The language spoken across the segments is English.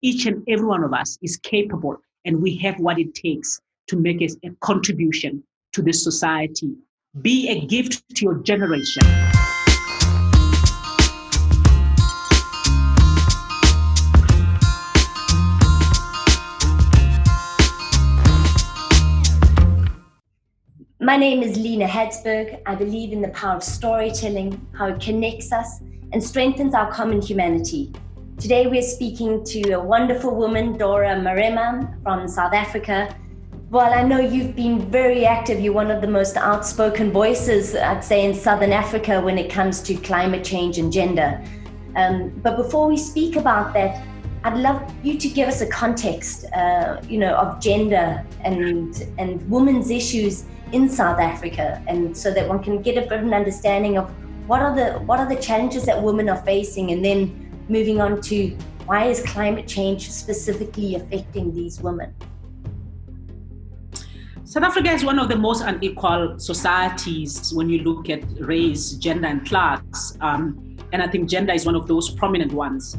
each and every one of us is capable, and we have what it takes to make a contribution to this society. Be a gift to your generation. My name is Hadsbjerg. I believe in the power of storytelling, how it connects us and strengthens our common humanity. Today we're speaking to a wonderful woman, Dorah Marema from South Africa. While I know you've been very active, you're one of the most outspoken voices, I'd say, in Southern Africa when it comes to climate change and gender. But before we speak about that, I'd love you to give us a context, of gender and women's issues in South Africa, and so that one can get a bit of an understanding of what are the challenges that women are facing, and then moving on to why is climate change specifically affecting these women. South Africa is one of the most unequal societies when you look at race, gender, and class, and I think gender is one of those prominent ones.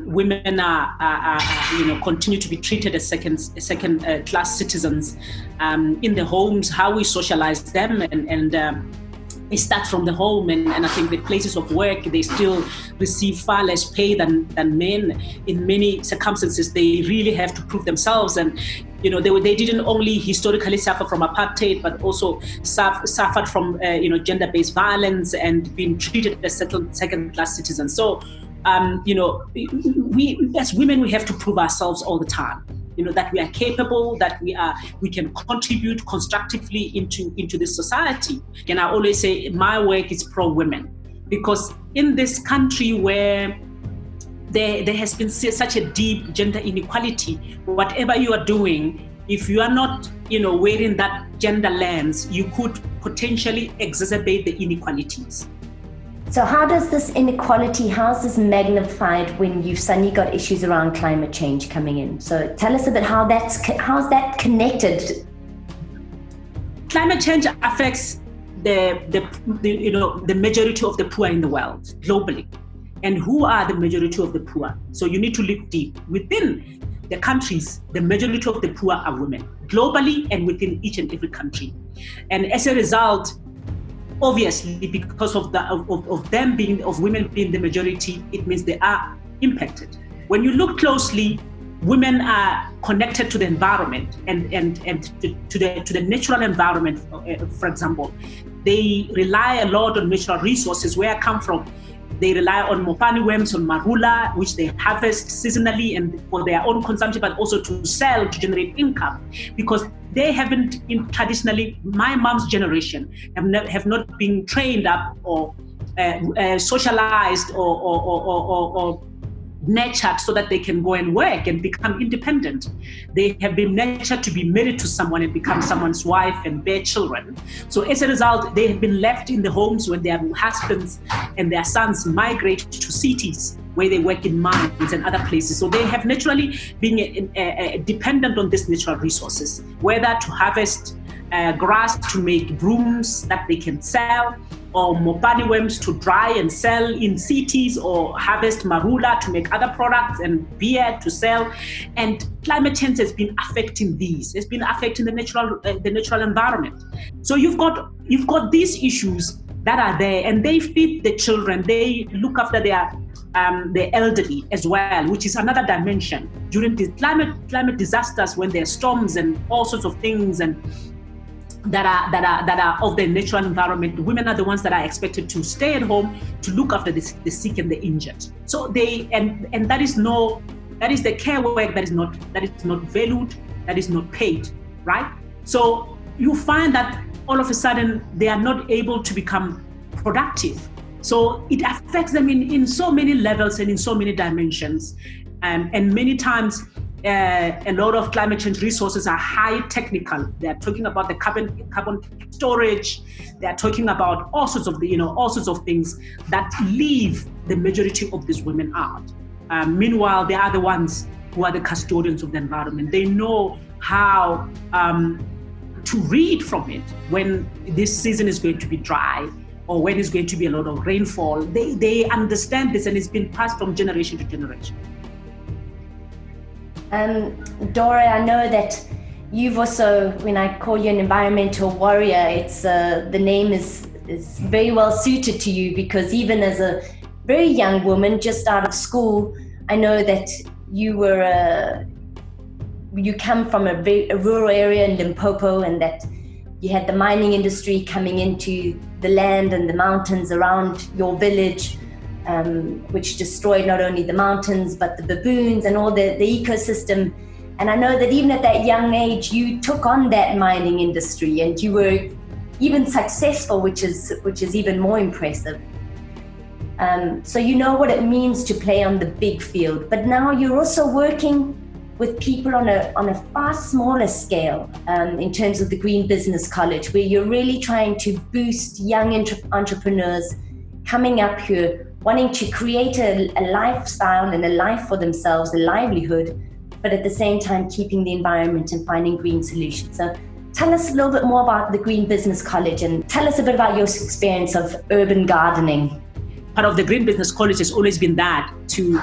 Women are continue to be treated as second class citizens in the homes. How we socialize them, and it starts from the home, and I think the places of work, they still receive far less pay than men. In many circumstances, they really have to prove themselves, and they didn't only historically suffer from apartheid, but also suffered from gender-based violence and being treated as second-class citizens. So we as women, we have to prove ourselves all the time, that we are capable, that we can contribute constructively into this society. And I always say my work is pro-women, because in this country where there has been such a deep gender inequality, whatever you are doing, if you are not wearing that gender lens, you could potentially exacerbate the inequalities. So how does this inequality, how is this magnified when you've suddenly got issues around climate change coming in? So tell us a bit how's that connected? Climate change affects the majority of the poor in the world globally. And who are the majority of the poor? So you need to look deep. Within the countries, the majority of the poor are women, globally and within each and every country. And as a result, obviously, because of women being the majority, it means they are impacted. When you look closely, women are connected to the environment and to the natural environment. For example, they rely a lot on natural resources. Where I come from, they rely on mopani worms, on marula, which they harvest seasonally and for their own consumption, but also to sell to generate income, because they haven't traditionally, my mom's generation have not been trained up or socialized or nurtured so that they can go and work and become independent. They have been nurtured to be married to someone and become someone's wife and bear children. So as a result, they have been left in the homes when their husbands and their sons migrate to cities where they work in mines and other places. So they have naturally been dependent on these natural resources, whether to harvest grass to make brooms that they can sell, or mopani worms to dry and sell in cities, or harvest marula to make other products and beer to sell. And climate change has been affecting these. It's been affecting the natural environment. So you've got these issues that are there, and they feed the children. They look after the elderly as well, which is another dimension. During the climate disasters, when there are storms and all sorts of things and that are of the natural environment, women are the ones that are expected to stay at home to look after the sick and the injured. So that is the care work that is not valued, that is not paid, right? So you find that all of a sudden they are not able to become productive. So it affects them in so many levels and in so many dimensions, and many times. A lot of climate change resources are high technical. They are talking about the carbon storage. They are talking about all sorts of things that leave the majority of these women out. Meanwhile, they are the ones who are the custodians of the environment. They know how to read from it when this season is going to be dry or when it's going to be a lot of rainfall. They understand this, and it's been passed from generation to generation. Dorah, I know that you've also, when I call you an environmental warrior, it's the name is very well suited to you, because even as a very young woman just out of school, I know that you come from a rural area in Limpopo, and that you had the mining industry coming into the land and the mountains around your village, which destroyed not only the mountains, but the baboons and all the ecosystem. And I know that even at that young age, you took on that mining industry, and you were even successful, which is even more impressive. So you know what it means to play on the big field, but now you're also working with people on a far smaller scale in terms of the Green Business College, where you're really trying to boost young entrepreneurs coming up here, wanting to create a lifestyle and a life for themselves, a livelihood, but at the same time keeping the environment and finding green solutions. So tell us a little bit more about the Green Business College, and tell us a bit about your experience of urban gardening. Part of the Green Business College has always been that, to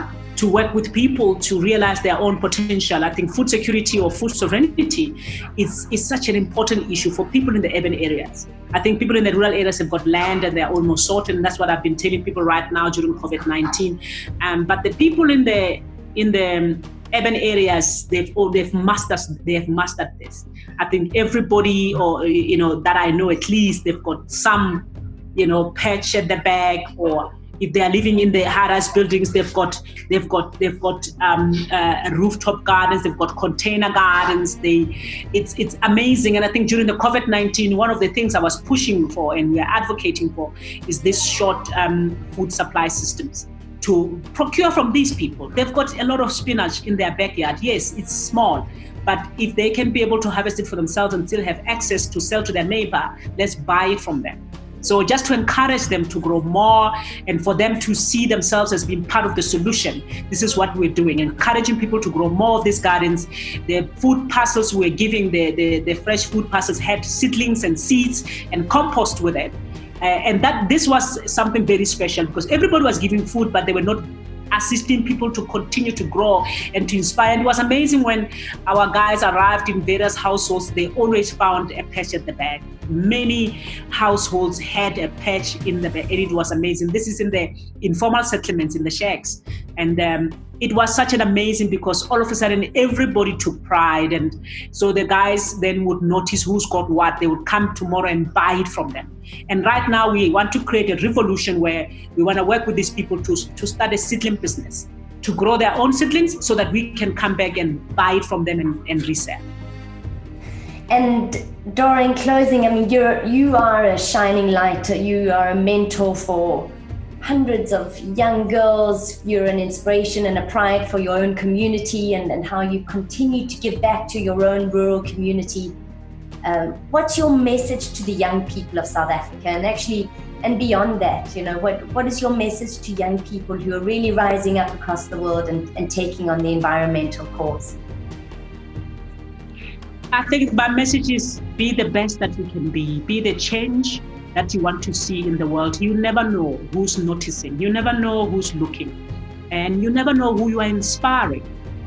work with people to realize their own potential. I think food security or food sovereignty is such an important issue for people in the urban areas. I think people in the rural areas have got land and they're almost sorted, and that's what I've been telling people right now during COVID-19. But the people in the urban areas, they've mastered this. I think everybody, or that I know, at least they've got some patch at the back, or if they are living in the high-rise buildings, they've got rooftop gardens, they've got container gardens. It's amazing. And I think during the COVID-19, one of the things I was pushing for and we are advocating for is this short food supply systems to procure from these people. They've got a lot of spinach in their backyard. Yes, it's small, but if they can be able to harvest it for themselves and still have access to sell to their neighbor, let's buy it from them. So just to encourage them to grow more and for them to see themselves as being part of the solution, this is what we're doing, encouraging people to grow more of these gardens. The food parcels we're giving, the fresh food parcels had seedlings and seeds and compost with it. And this was something very special, because everybody was giving food, but they were not assisting people to continue to grow and to inspire. And it was amazing when our guys arrived in various households, they always found a patch at the back. Many households had a patch in the back, and it was amazing. This is in the informal settlements, in the shacks. And it was such an amazing, because all of a sudden everybody took pride. And so the guys then would notice who's got what. They would come tomorrow and buy it from them. And right now we want to create a revolution where we want to work with these people to start a seedling business, to grow their own seedlings so that we can come back and buy it from them and resell. And Dorah, in closing, I mean, you are a shining light. You are a mentor for hundreds of young girls. You're an inspiration and a pride for your own community, and how you continue to give back to your own rural community. What's your message to the young people of South Africa, and beyond that? What is your message to young people who are really rising up across the world and taking on the environmental cause? I think my message is, be the best that you can be the change that you want to see in the world. You never know who's noticing, you never know who's looking, and you never know who you are inspiring.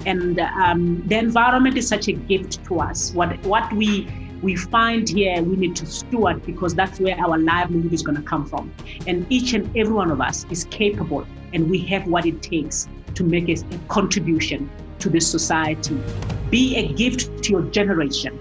And the environment is such a gift to us. What we find here, we need to steward, because that's where our livelihood is going to come from. And each and every one of us is capable, and we have what it takes to make a contribution to this society. Be a gift to your generation.